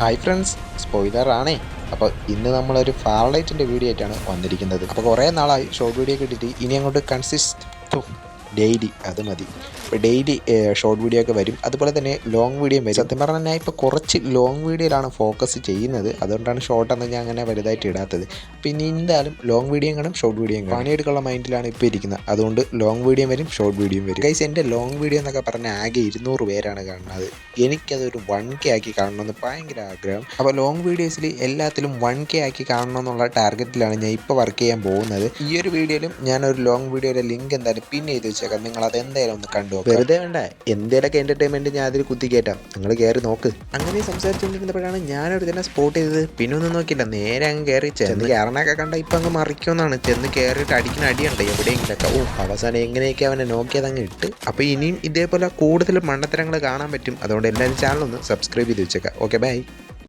Hi friends, സ്പോയിലറാണേ. അപ്പോൾ ഇന്ന് നമ്മളൊരു ഫാർലൈറ്റിൻ്റെ വീഡിയോ ആയിട്ടാണ് വന്നിരിക്കുന്നത്. അപ്പോൾ കുറേ നാളായി ഷോർട്ട് വീഡിയോ കിട്ടിയിട്ട് ഇനി അങ്ങോട്ട് ഡെയിലി അത് മതി. ഇപ്പോൾ ഡെയിലി ഷോർട്ട് വീഡിയോ ഒക്കെ വരും, അതുപോലെ തന്നെ ലോങ് വീഡിയോയും വരും. സത്യം പറഞ്ഞാൽ ഞാൻ ഇപ്പോൾ കുറച്ച് ലോങ് വീഡിയോയിലാണ് ഫോക്കസ് ചെയ്യുന്നത്, അതുകൊണ്ടാണ് ഷോർട്ടൊന്നും ഞാൻ അങ്ങനെ വലുതായിട്ട് ഇടാത്തത്. പിന്നെ എന്തായാലും ലോങ് വീഡിയോയും കാണും, ഷോർട്ട് വീഡിയോയും കാണും. പണിയെടുക്കാനുള്ള മൈൻഡിലാണ് ഇപ്പോൾ ഇരിക്കുന്നത്, അതുകൊണ്ട് ലോങ് വീഡിയോയും വരും, ഷോർട്ട് വീഡിയോയും വരും. ഗൈസ്, എൻ്റെ ലോങ് വീഡിയോ എന്നൊക്കെ പറഞ്ഞാൽ ആകെ 200 പേരാണ് കാണുന്നത്. എനിക്കതൊരു 1K ആക്കി കാണണമെന്ന് ഭയങ്കര ആഗ്രഹം. അപ്പോൾ ലോങ് വീഡിയോസിൽ എല്ലാത്തിലും 1K ആക്കി കാണണമെന്നുള്ള ടാർഗറ്റിലാണ് ഞാൻ ഇപ്പോൾ വർക്ക് ചെയ്യാൻ പോകുന്നത്. ഈ ഒരു വീഡിയോയിലും ഞാനൊരു ലോങ് വീഡിയോയുടെ ലിങ്ക് എന്തായാലും പിൻ ചെയ്ത് വെച്ചേക്കാം, നിങ്ങൾ അത് എന്തായാലും ഒന്ന് കണ്ടു. വെറുതെ വേണ്ട, എന്തേലൊക്കെ എൻ്റർടൈൻമെൻറ്റ് ഞാൻ അതിൽ കുത്തിക്കയറ്റാം, നിങ്ങൾ കയറി നോക്ക്. അങ്ങനെ സംസാരിച്ചുകൊണ്ടിരുന്നപ്പോഴാണ് ഞാനൊരു തന്നെ സ്പോട്ട് ചെയ്തത്. പിന്നെ ഒന്നും നോക്കിയില്ല, നേരെ അങ്ങ് കയറി ചെന്ന് കയറണൊക്കെ കണ്ട ഇപ്പം അങ്ങ് മറിക്കുമെന്നാണ്. ചെന്ന് കയറിയിട്ട് അടിക്കുന്ന അടിയുണ്ട് എവിടെയെങ്കിലൊക്കെ. അവസാനം എങ്ങനെയൊക്കെ അവനെ നോക്കിയത് അങ്ങ് ഇട്ട്. അപ്പോൾ ഇനിയും ഇതേപോലെ കൂടുതൽ മണ്ടത്തരങ്ങൾ കാണാൻ പറ്റും. അതുകൊണ്ട് എല്ലാവരും ചാനൽ ഒന്ന് സബ്സ്ക്രൈബ് ചെയ്ത് വെച്ചേക്കാം. Okay, by.